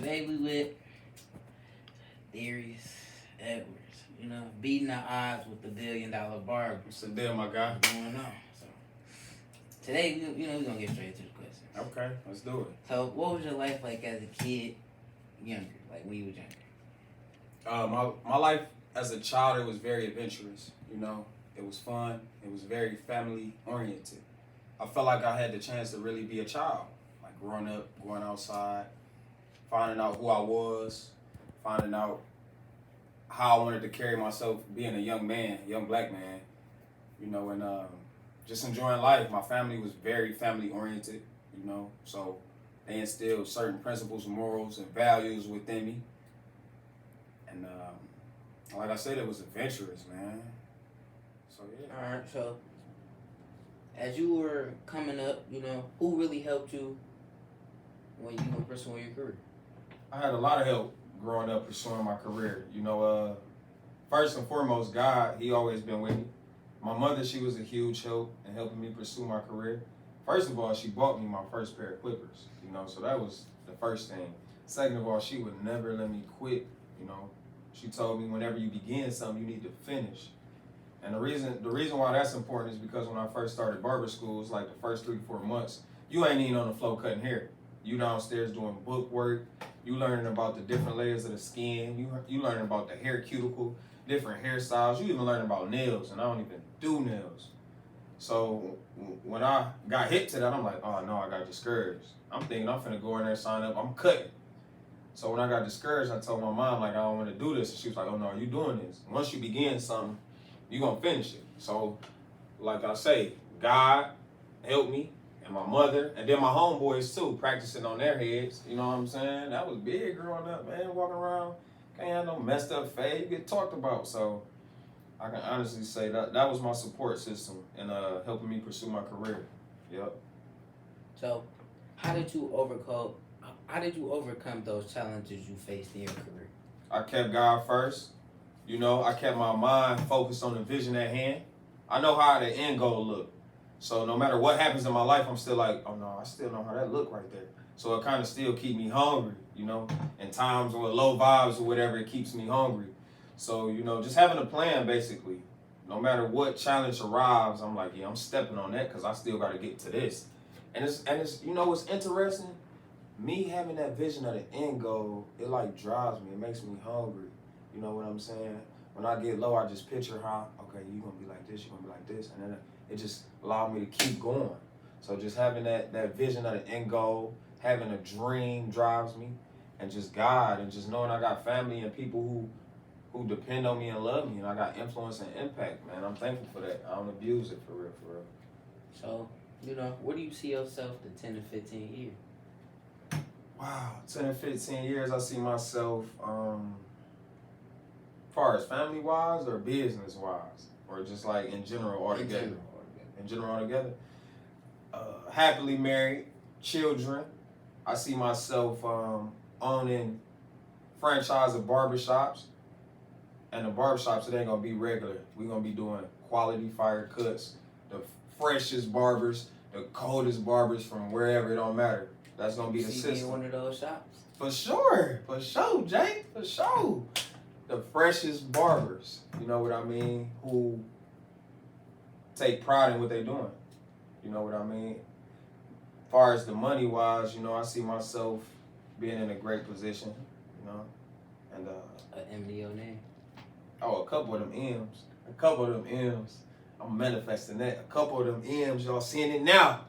Today we with Darius Edwards. You know, beating the odds with the $1 billion barber. What's the deal, my guy? What's going on? So today, we're gonna get straight to the questions. Okay, let's do it. So, what was your life like as a kid, younger, like when you were younger? My life as a child, it was very adventurous. You know, it was fun. It was very family oriented. I felt like I had the chance to really be a child, like growing up, going outside, finding out who I was, finding out how I wanted to carry myself, being a young man, young black man. You know, and just enjoying life. My family was very family oriented. You know, so they instilled certain principles, morals, and values within me. And like I said, it was adventurous, man. So yeah. All right. So, as you were coming up, you know, who really helped you when you were pursuing your career? I had a lot of help growing up pursuing my career. You know, first and foremost, God, He always been with me. My mother, she was a huge help in helping me pursue my career. First of all, she bought me my first pair of clippers, you know, so that was the first thing. Second of all, she would never let me quit, you know. She told me whenever you begin something, you need to finish. And the reason why that's important is because when I first started barber school, it's like the first 3 to 4 months, you ain't even on the floor cutting hair. You downstairs doing book work. You learning about the different layers of the skin. You learning about the hair cuticle, different hairstyles. You even learning about nails, and I don't even do nails. So when I got hit to that, I'm like, oh no, I got discouraged. I'm thinking I'm finna go in there, sign up, I'm cutting. So when I got discouraged, I told my mom, like, I don't want to do this. And she was like, oh no, you doing this. Once you begin something, you gonna finish it. So, like I say, God helped me, and my mother, and then my homeboys too, practicing on their heads. You know what I'm saying? That was big growing up, man. Walking around, can't have no messed up fade. You get talked about. So I can honestly say that was my support system in helping me pursue my career. Yep. So, how did you overcome those challenges you faced in your career? I kept God first. You know, I kept my mind focused on the vision at hand. I know how the end goal look. So no matter what happens in my life, I'm still like, oh no, I still know how that look right there. So it kind of still keep me hungry, you know. In times with low vibes or whatever, it keeps me hungry. So, you know, just having a plan, basically. No matter what challenge arrives, I'm like, yeah, I'm stepping on that because I still got to get to this. And it's you know, what's interesting? Me having that vision of the end goal, it like drives me. It makes me hungry. You know what I'm saying? When I get low, I just picture how, okay, you're going to be like this, you're going to be like this. And then it just allowed me to keep going. So just having that vision of the end goal, having a dream drives me. And just God, and just knowing I got family and people who depend on me and love me. And I got influence and impact, man. I'm thankful for that. I don't abuse it, for real, for real. So, you know, where do you see yourself in 10 to 15 years? Wow, 10 to 15 years, I see myself, far as family-wise or business-wise? Or just like in general altogether? In general altogether. Happily married, children. I see myself owning franchise of barbershops. And the barbershops, it ain't going to be regular. We're going to be doing quality fire cuts, the freshest barbers, the coldest barbers from wherever, it don't matter. That's going to be the system. In one of those shops? For sure, Jay, for sure. The freshest barbers, you know what I mean, who take pride in what they're doing. You know what I mean? As far as the money-wise, you know, I see myself being in a great position, you know, and An MDO name? oh, a couple of them M's. A couple of them M's. I'm manifesting that. A couple of them M's, y'all seeing it now.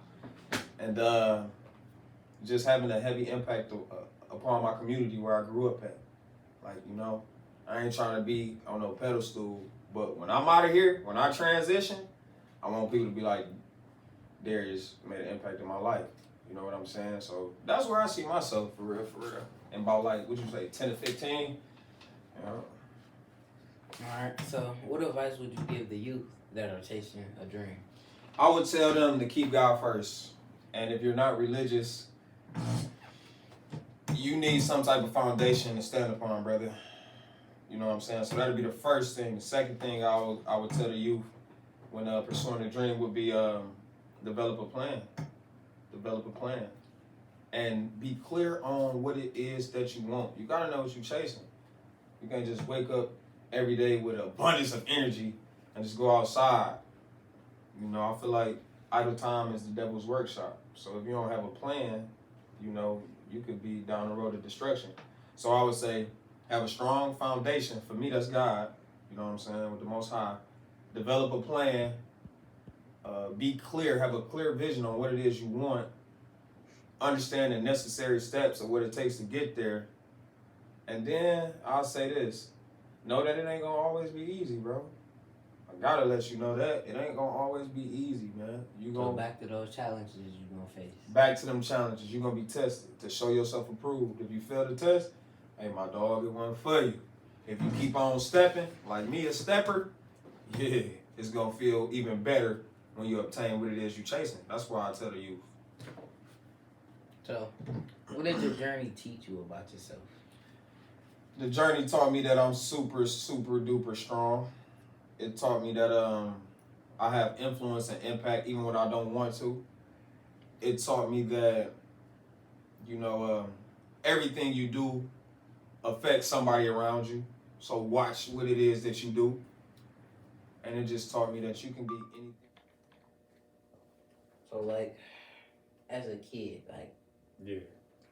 And just having a heavy impact upon my community where I grew up at. Like, you know, I ain't trying to be on no pedestal, but when I'm out of here, when I transition, I want people to be like, Darius made an impact in my life. You know what I'm saying? So that's where I see myself, for real, for real. And about like, what'd you say, 10 to 15? You know? All right. So, what advice would you give the youth that are chasing a dream? I would tell them to keep God first. And if you're not religious, you need some type of foundation to stand upon, brother. You know what I'm saying? So that'd be the first thing. The second thing I would tell the youth when pursuing a dream would be develop a plan. Develop a plan. and be clear on what it is that you want. You gotta know what you're chasing. You can't just wake up every day with an abundance of energy and just go outside. You know, I feel like idle time is the devil's workshop. So if you don't have a plan, you know, you could be down the road of destruction. So I would say, have a strong foundation. For me, that's God. You know what I'm saying? With the Most High. Develop a plan. Be clear. Have a clear vision on what it is you want. Understand the necessary steps of what it takes to get there. And then I'll say this. Know that it ain't going to always be easy, bro. I got to let you know that. It ain't going to always be easy, man. You So gonna, back to those challenges you're going to face. back to them challenges. You're going to be tested to show yourself approved. If you fail the test, hey, my dog, it wasn't for you. If you keep on stepping, like me, a stepper, yeah, it's going to feel even better when you obtain what it is you're chasing. That's why I tell the youth. So, what did your journey teach you about yourself? The journey taught me that I'm super, super duper strong. It taught me that I have influence and impact even when I don't want to. It taught me that, you know, everything you do affects somebody around you. So watch what it is that you do. And it just taught me that you can be anything. So, like, as a kid, like, Yeah.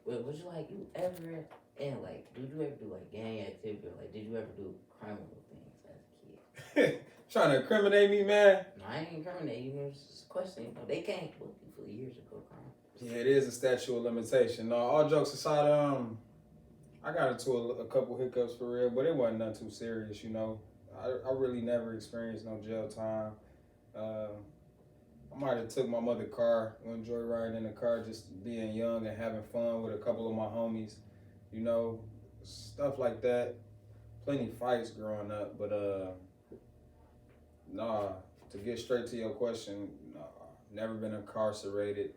was you like, you ever, and like, did you ever do like gang activity, or like, did you ever do criminal things as a kid? Trying to incriminate me, man. No, I ain't incriminating you. It's just a question. You know, they can't book you for years ago, crime. Yeah, it is a statute of limitation. No, all jokes aside, I got into a couple hiccups for real, but it wasn't nothing too serious, you know. I really never experienced no jail time. I might have took my mother's car, went joyriding in the car, just being young and having fun with a couple of my homies, you know, stuff like that. Plenty fights growing up, but nah. To get straight to your question, nah, never been incarcerated,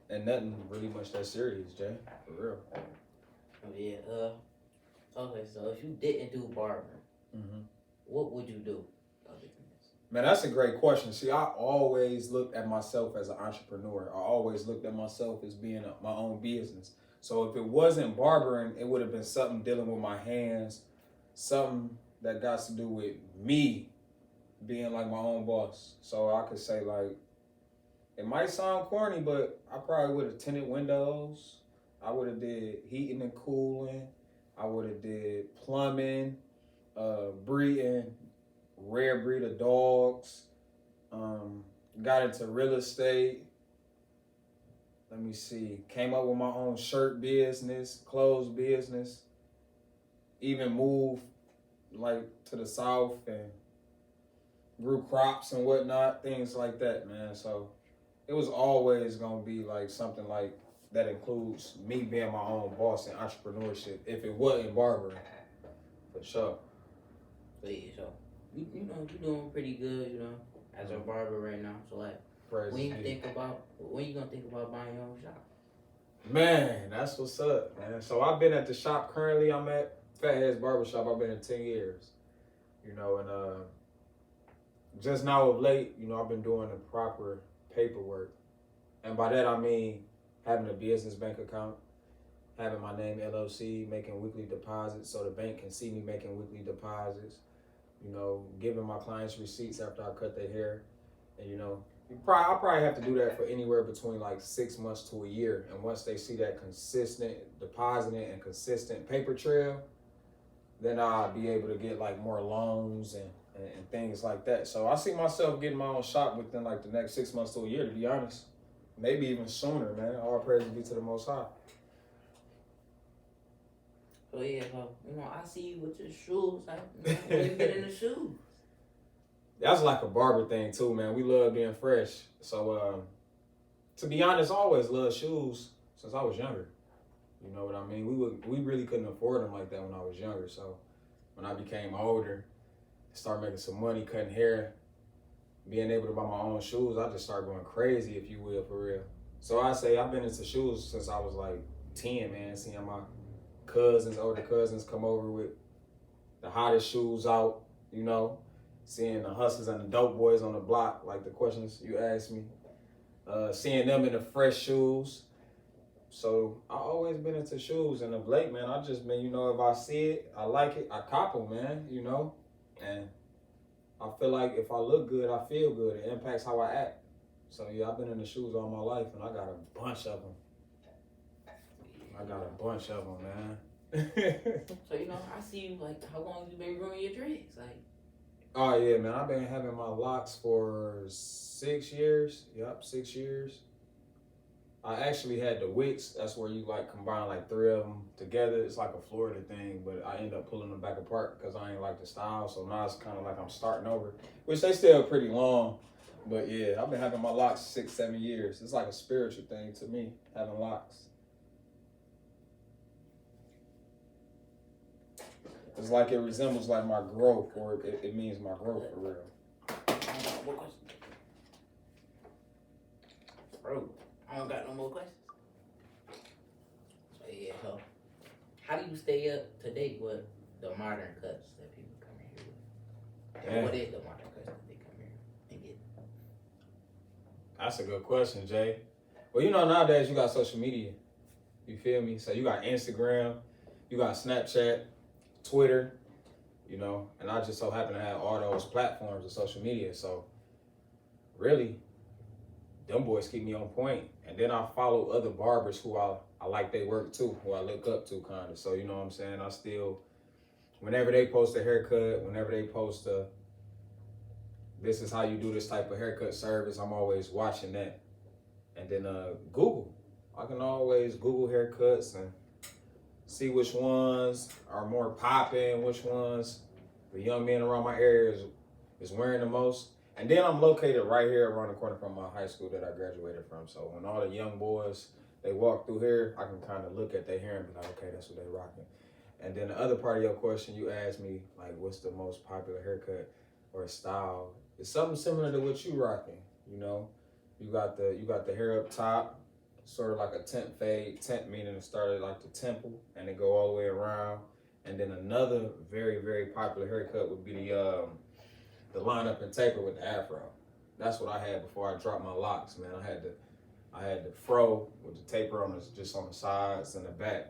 and nothing really much that serious, Jay, for real. Oh yeah. Okay. So if you didn't do barbering, what would you do? Man, that's a great question. See, I always looked at myself as an entrepreneur. I always looked at myself as being my own business. So if it wasn't barbering, it would have been something dealing with my hands, something that got to do with me being like my own boss. So I could say, like, it might sound corny, but I probably would have tinted windows. I would have did heating and cooling. I would have did plumbing, breeding, rare breed of dogs, got into real estate. Let me see, came up with my own shirt business, clothes business, even moved like to the south and grew crops and whatnot, things like that, man. So it was always gonna be like something like that includes me being my own boss and entrepreneurship. If it wasn't barbering, for sure. So yeah, so you know you're doing pretty good, you know, as a barber right now. So like, Praise when you be. think about when you gonna think about buying your own shop? Man, that's what's up, man. So I've been at the shop currently. I'm at Fatheads Barbershop. I've been in 10 years, you know, and just now of late, you know, I've been doing the proper paperwork. And by that, I mean having a business bank account, having my name LLC, making weekly deposits so the bank can see me making weekly deposits, you know, giving my clients receipts after I cut their hair. And, you know, I'll probably have to do that for anywhere between like 6 months to a year. And once they see that consistent depositing and consistent paper trail, then I'll be able to get like more loans and things like that. So I see myself getting my own shop within like the next 6 months to a year, to be honest. Maybe even sooner, man. All praise be to the Most High. So yeah, so, you know, I see you with your shoes. Like, you know, when you get in the shoes. That's like a barber thing too, man. We love being fresh. So to be honest, I always loved shoes since I was younger. You know what I mean? We really couldn't afford them like that when I was younger. So when I became older, started making some money, cutting hair, being able to buy my own shoes, I just started going crazy, if you will, for real. So I say I've been into shoes since I was like 10, man. Seeing my older cousins come over with the hottest shoes out, you know. Seeing the hustlers and the dope boys on the block, like the questions you asked me. Seeing them in the fresh shoes. So I always been into shoes, and of late, man, I just been, if I see it, I like it, I cop them, man, and I feel like if I look good, I feel good. It impacts how I act. So yeah, I've been in the shoes all my life, and I got a bunch of them. Man. So I see you like how long you been growing your dreads, like. Oh yeah, man, I've been having my locks for 6 years. Yep, 6 years. I actually had the wicks. That's where you like combine like 3 of them together. It's like a Florida thing, but I end up pulling them back apart because I ain't like the style. So now it's kind of like I'm starting over, which they still pretty long. But yeah, I've been having my locks 6, 7 years. It's like a spiritual thing to me, having locks. It's like it resembles like my growth, or it means my growth for real. Bro, I don't got no more questions. So yeah, so how do you stay up to date with the modern cuts that people come in here with? And what is the modern cuts that they come here and get? That's a good question, Jay. Well, nowadays you got social media. You feel me? So you got Instagram, you got Snapchat, Twitter, and I just so happen to have all those platforms of social media. So really, them boys keep me on point. And then I follow other barbers who I like their work too, who I look up to kind of. So you know what I'm saying? I still, whenever they post a haircut, whenever they post this is how you do this type of haircut service, I'm always watching that. And then Google. I can always Google haircuts and see which ones are more popping, which ones the young men around my area is wearing the most. And then I'm located right here around the corner from my high school that I graduated from. So when all the young boys, they walk through here, I can kind of look at their hair and be like, okay, that's what they rocking. And then the other part of your question, you asked me, like, what's the most popular haircut or style? It's something similar to what you rocking, You got the hair up top, sort of like a temp fade. Temp meaning it started like the temple and it go all the way around. And then another very, very popular haircut would be the line up and taper with the afro. That's what I had before I dropped my locks, man. I had the fro with the taper just on the sides and the back.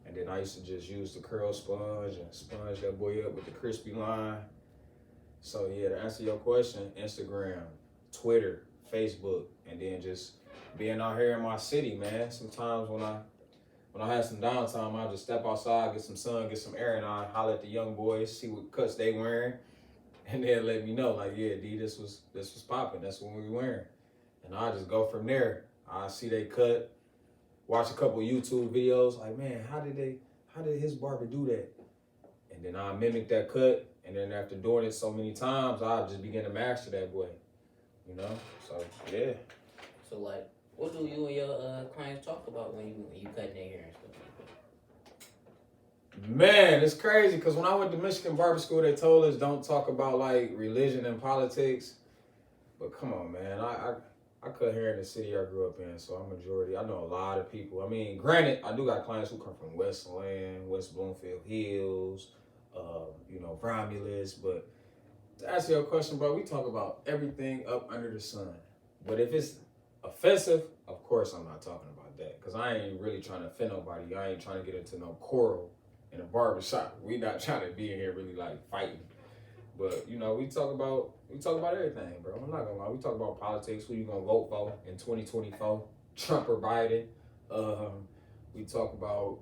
And then I used to just use the curl sponge and sponge that boy up with the crispy line. So yeah, to answer your question, Instagram, Twitter, Facebook, and then just being out here in my city, man. Sometimes when I have some downtime, I'll just step outside, get some sun, get some air, and I holler at the young boys, see what cuts they wearing, and they'll let me know, like, yeah, D, this was popping. That's what we wearing. And I just go from there. I see they cut, watch a couple YouTube videos, like, man, how did his barber do that? And then I mimic that cut, and then after doing it so many times, I just begin to master that boy, So yeah. So like, what do you and your clients talk about when you cutting their hair and stuff like that? Man, it's crazy because when I went to Michigan Barber School, they told us don't talk about like religion and politics. But come on, man, I cut hair in the city I grew up in, so I'm majority. I know a lot of people. I mean, granted, I do got clients who come from Westland, West Bloomfield Hills, Romulus. But to answer your question, bro, we talk about everything up under the sun. But if it's offensive, of course I'm not talking about that because I ain't really trying to offend nobody. I ain't trying to get into no quarrel in a barbershop. We not trying to be in here really like fighting. But we talk about everything, bro. I'm not gonna lie. We talk about politics. Who you gonna vote for in 2024? Trump or Biden? We talk about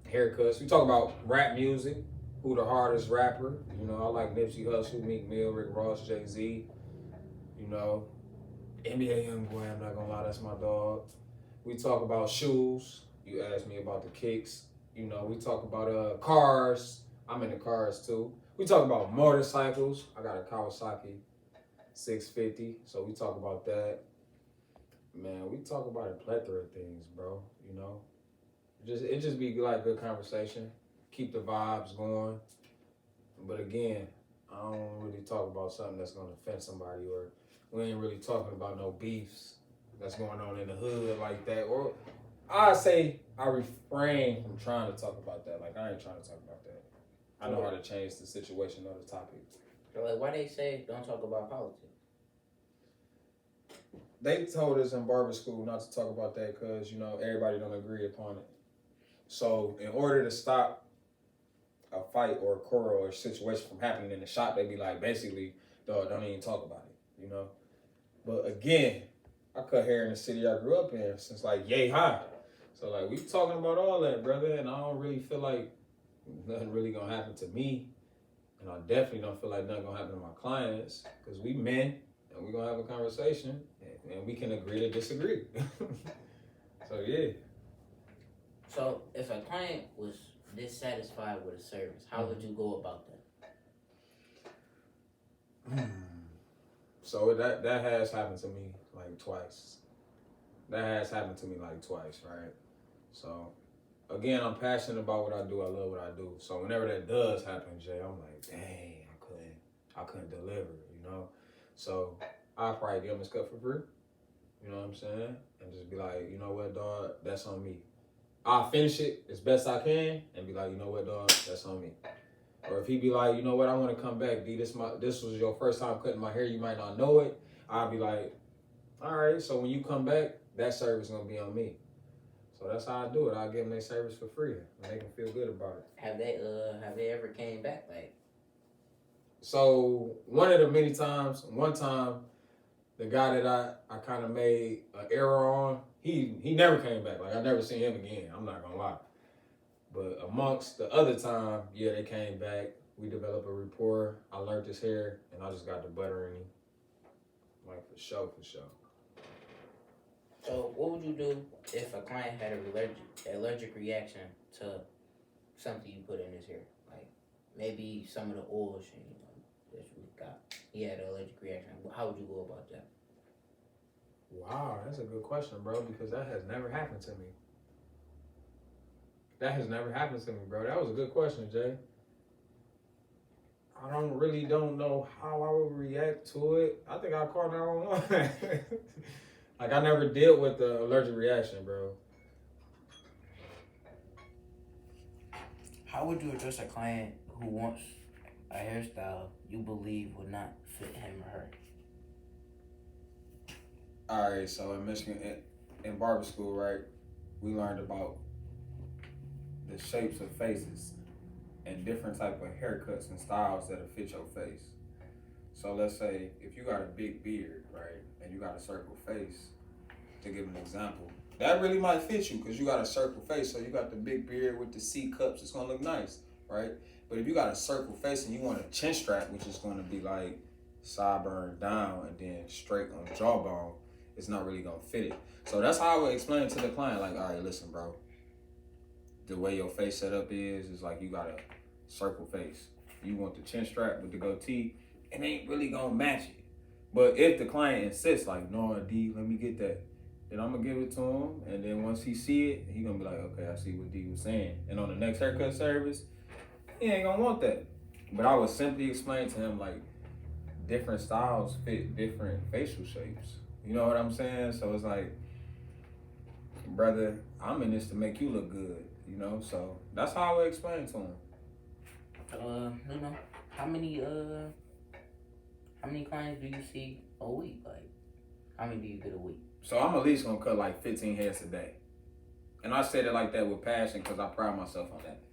haircuts. We talk about rap music. Who the hardest rapper? I like Nipsey Hussle, Meek Mill, Rick Ross, Jay-Z. NBA Youngboy, I'm not gonna lie, that's my dog. We talk about shoes. You asked me about the kicks. We talk about cars. I'm into cars too. We talk about motorcycles. I got a Kawasaki 650, so we talk about that. Man, we talk about a plethora of things, bro. It just be like good conversation. Keep the vibes going. But again, I don't really talk about something that's gonna offend somebody, or we ain't really talking about no beefs that's going on in the hood like that. Or I say I refrain from trying to talk about that. Like, I ain't trying to talk about that. I know how to change the situation or the topic. So like, why they say don't talk about politics? they told us in barber school not to talk about that because everybody don't agree upon it. So in order to stop a fight or a quarrel or a situation from happening in the shop, they be like, basically, dog, don't even talk about it. But again, I cut hair in the city I grew up in since like yay high. So like we talking about all that, brother, and I don't really feel like nothing really gonna happen to me. And I definitely don't feel like nothing gonna happen to my clients because we men and we gonna have a conversation and we can agree to disagree. So yeah. So if a client was dissatisfied with a service, how would you go about that? So that has happened to me like twice. Right? So again, I'm passionate about what I do. I love what I do. So whenever that does happen, Jay, I'm like, dang, I couldn't deliver. So I'll probably give them his cut for free. You know what I'm saying? And just be like, you know what, dog, that's on me. I'll finish it as best I can and be like, you know what, dog, that's on me. Or if he be like, you know what, I want to come back, D, this was your first time cutting my hair, you might not know it. I'll be like, all right, so when you come back, that service is going to be on me. So that's how I do it. I give them their service for free and they can feel good about it. Have they ever came back? Like, so one time, the guy that I kind of made an error on, he never came back. Like I never seen him again. I'm not gonna lie. But amongst the other time, yeah, they came back. We developed a rapport. I learned his hair, and I just got the butter in him. Like for sure. so what would you do if a client had a allergic reaction to something you put in his hair? Like maybe some of the oils that you got. He had an allergic reaction. How would you go about that? Wow, that's a good question, bro, because that has never happened to me. That was a good question, Jay. I don't know how I would react to it. I think I'll call 911. Like I never dealt with the allergic reaction, bro. How would you address a client who wants a hairstyle you believe would not fit him or her? All right, so in Michigan, in barber school, right, we learned about the shapes of faces and different type of haircuts and styles that'll fit your face. So let's say if you got a big beard, right, and you got a circle face, to give an example, that really might fit you because you got a circle face. So you got the big beard with the C cups, it's gonna look nice, right? But if you got a circle face and you want a chin strap, which is gonna be like sideburn down and then straight on the jawbone, it's not really gonna fit it. So that's how I would explain it to the client. Like, all right, listen, bro. The way your face set up is like you got a circle face. You want the chin strap with the goatee, it ain't really gonna match it. But if the client insists, like, no, D, let me get that, then I'm gonna give it to him. And then once he see it, he gonna be like, okay, I see what D was saying. And on the next haircut service, he ain't gonna want that. But I would simply explain to him, like, different styles fit different facial shapes. You know what I'm saying? So it's like, brother, I'm in this to make you look good, So that's how I would explain to him. How many clients do you see a week? Like, how many do you get a week? So I'm at least gonna cut like 15 heads a day. And I said it like that with passion because I pride myself on that.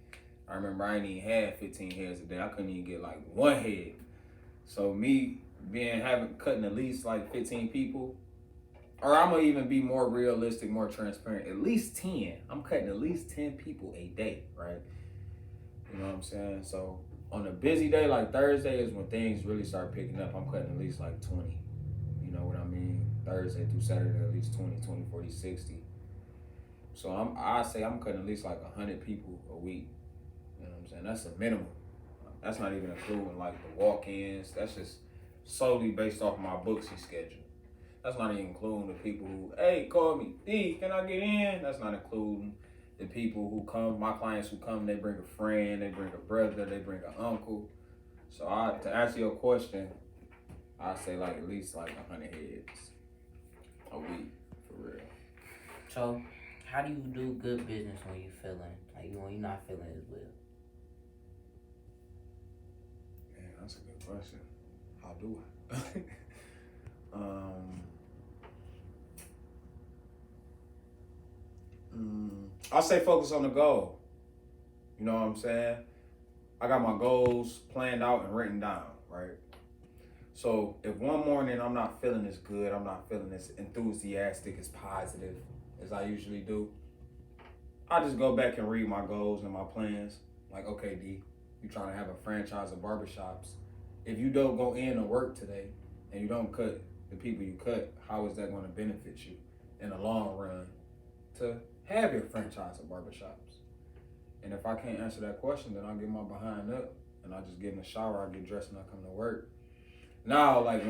I remember I ain't even had 15 heads a day. I couldn't even get like one head. So me cutting at least like 15 people, or I'm gonna even be more realistic, more transparent, at least 10. I'm cutting at least 10 people a day, right? You know what I'm saying? So on a busy day like Thursday is when things really start picking up. I'm cutting at least like 20. You know what I mean? Thursday through Saturday, at least 20, 40, 60. So I say I'm cutting at least like 100 people a week. You know what I'm saying? That's a minimum. That's not even including like the walk-ins. That's just solely based off my Booksy schedule. That's not even including the people who, hey, call me, D, can I get in? That's not including the people who come, my clients who come, they bring a friend, they bring a brother, they bring an uncle. So to answer your question, I say like at least like 100 heads a week, for real. So, how do you do good business when you're not feeling as well? Man, that's a good question. How do I? I'll say focus on the goal. You know what I'm saying? I got my goals planned out and written down, right? So if one morning I'm not feeling as good, I'm not feeling as enthusiastic, as positive as I usually do, I just go back and read my goals and my plans. Like, okay, D, you trying to have a franchise of barbershops. If you don't go in to work today and you don't cut the people you cut, how is that going to benefit you in the long run to have your franchise of barbershops? And if I can't answer that question, then I'll get my behind up and I just get in the shower, I get dressed and I come to work. Now, like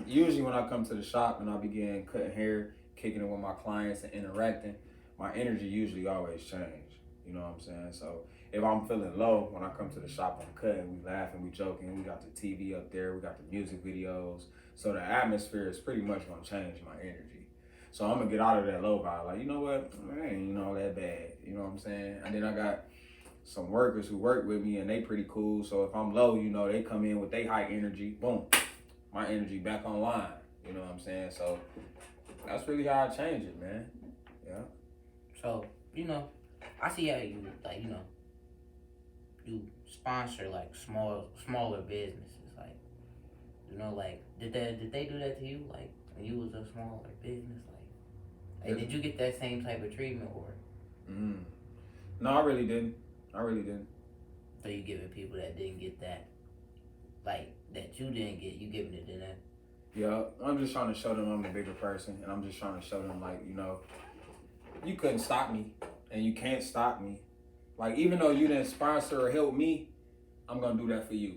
usually when I come to the shop and I begin cutting hair, kicking it with my clients and interacting, my energy usually always change. You know what I'm saying? So if I'm feeling low, when I come to the shop, I'm cutting, we laughing, we joking, we got the TV up there, we got the music videos. So the atmosphere is pretty much gonna change my energy. So I'm gonna get out of that low vibe. Like, you know what? I ain't, you know, that bad. You know what I'm saying? And then I got some workers who work with me and they pretty cool. So if I'm low, you know, they come in with their high energy, boom, my energy back online. You know what I'm saying? So that's really how I change it, man. Yeah. So, you know, I see how you, like, you know, you sponsor, like, smaller businesses. Like, you know, like, did they do that to you? Like, when you was a smaller business? Like did you get that same type of treatment or? No, I really didn't. So you giving people that didn't get that, like, that you didn't get, you giving it to them? Yeah, I'm just trying to show them I'm a bigger person, and I'm just trying to show them, like, you know, you couldn't stop me, and you can't stop me. Like, even though you didn't sponsor or help me, I'm gonna do that for you.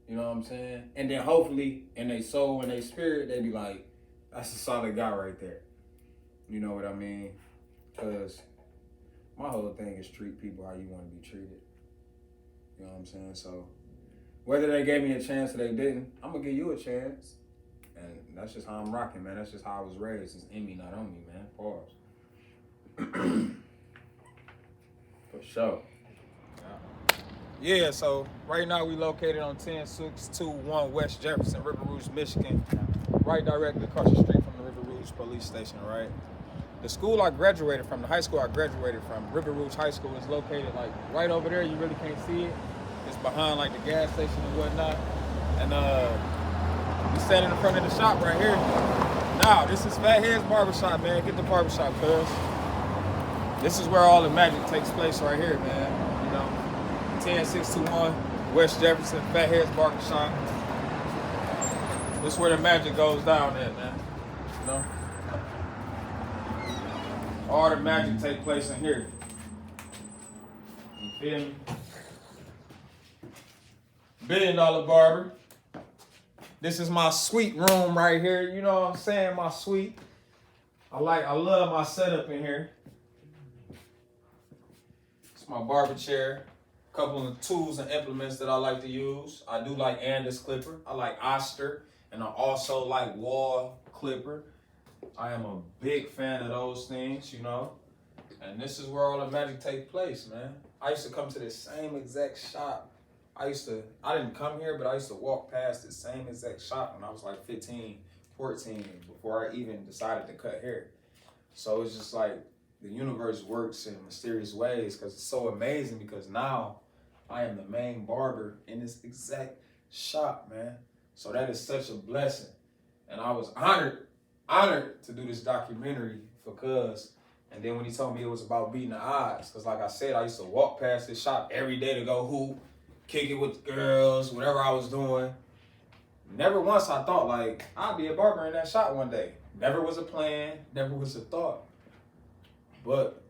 You know what I'm saying? And then hopefully, in their soul and their spirit, they be like, that's a solid guy right there. You know what I mean? Because my whole thing is treat people how you want to be treated. You know what I'm saying? So whether they gave me a chance or they didn't, I'm going to give you a chance. And that's just how I'm rocking, man. That's just how I was raised. It's in me, not on me, man. Pause. For sure. Yeah, so right now we located on 10621 West Jefferson, River Rouge, Michigan. Right directly across the street from the River Rouge police station, right? The school I graduated from, the high school I graduated from, River Rouge High School, is located like right over there. You really can't see it. It's behind like the gas station and whatnot. And we standing in front of the shop right here. Now, this is Fatheads Barbershop, man. Get the barbershop, cuz. This is where all the magic takes place right here, man. You know, 10621 West Jefferson, Fatheads Barbershop. This is where the magic goes down at, man. You know? All the magic take place in here. You feel me? $1 billion barber. This is my suite room right here. You know what I'm saying? My suite. I love my setup in here. It's my barber chair. A couple of tools and implements that I like to use. I do like Andis clipper. I like Oster. And I also like wall clipper. I am a big fan of those things, you know. And this is where all the magic takes place, man. I used to come to this same exact shop. I didn't come here, but I used to walk past the same exact shop when I was like 15, 14, before I even decided to cut hair. So it's just like the universe works in mysterious ways because it's so amazing because now I am the main barber in this exact shop, man. So that is such a blessing. And I was honored to do this documentary for Cuz. And then when he told me it was about beating the odds, because like I said, I used to walk past this shop every day to go hoop, kick it with the girls, whatever I was doing. Never once I thought like, I'd be a barber in that shop one day. Never was a plan, never was a thought. But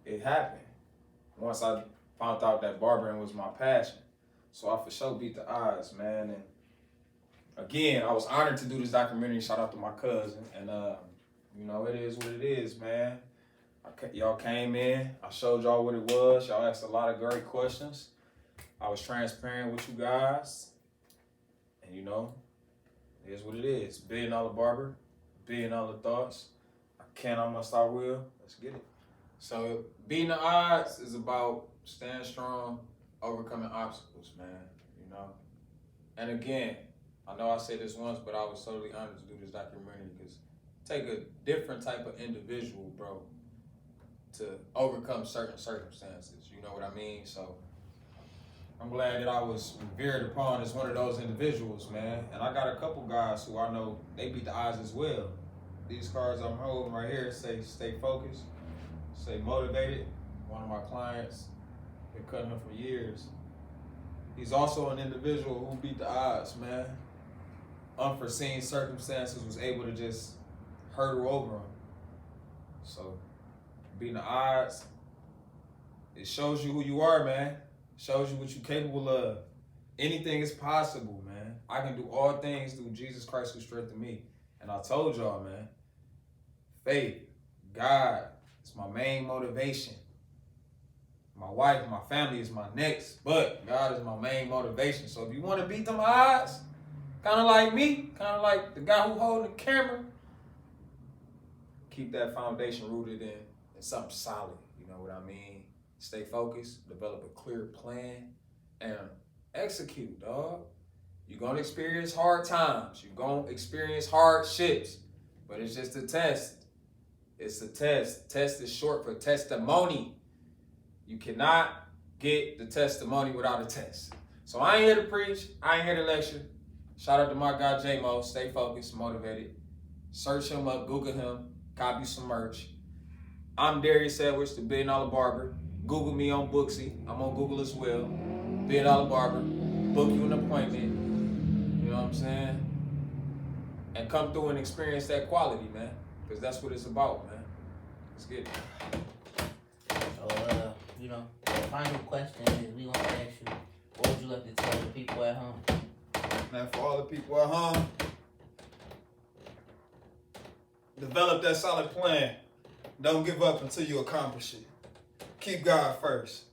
it happened once I found out that barbering was my passion. So I for sure beat the odds, man. And again, I was honored to do this documentary. Shout out to my cousin. And, you know, it is what it is, man. Y'all came in. I showed y'all what it was. Y'all asked a lot of great questions. I was transparent with you guys. And, you know, it is what it is. $1 billion barber, $1 billion thoughts. I can, I must, I will. Let's get it. So, beating the odds is about staying strong, overcoming obstacles, man. You know? And again, I know I said this once, but I was totally honored to do this documentary because take a different type of individual, bro, to overcome certain circumstances. You know what I mean? So I'm glad that I was revered upon as one of those individuals, man. And I got a couple guys who I know they beat the odds as well. These cards I'm holding right here say stay focused, stay motivated. One of my clients, been cutting him for years. He's also an individual who beat the odds, man. Unforeseen circumstances was able to just hurdle over him. So beating the odds, it shows you who you are, man. Shows you what you're capable of. Anything is possible, man. I can do all things through Jesus Christ who strengthened me. And I told y'all, man, faith, God is my main motivation. My wife, my family is my next, but God is my main motivation. So if you want to beat them odds, kind of like me, kind of like the guy who holding the camera, keep that foundation rooted in something solid. You know what I mean? Stay focused, develop a clear plan, and execute, dog. You're going to experience hard times. You're going to experience hardships, but it's just a test. It's a test. Test is short for testimony. You cannot get the testimony without a test. So I ain't here to preach. I ain't here to lecture. Shout out to my guy J-Mo. Stay focused, motivated. Search him up, Google him, copy some merch. I'm Darius Edwards, the $1 Billion Barber. Google me on Booksy. I'm on Google as well. $1 Billion Barber. Book you an appointment. You know what I'm saying? And come through and experience that quality, man. Because that's what it's about, man. Let's get it. So, the final question is we want to ask you, what would you like to tell the people at home? Man, for all the people at home, develop that solid plan. Don't give up until you accomplish it. Keep God first.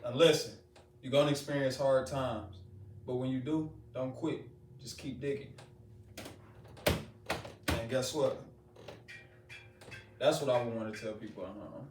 And listen, you're going to experience hard times. But when you do, don't quit. Just keep digging. And guess what? That's what I want to tell people at home.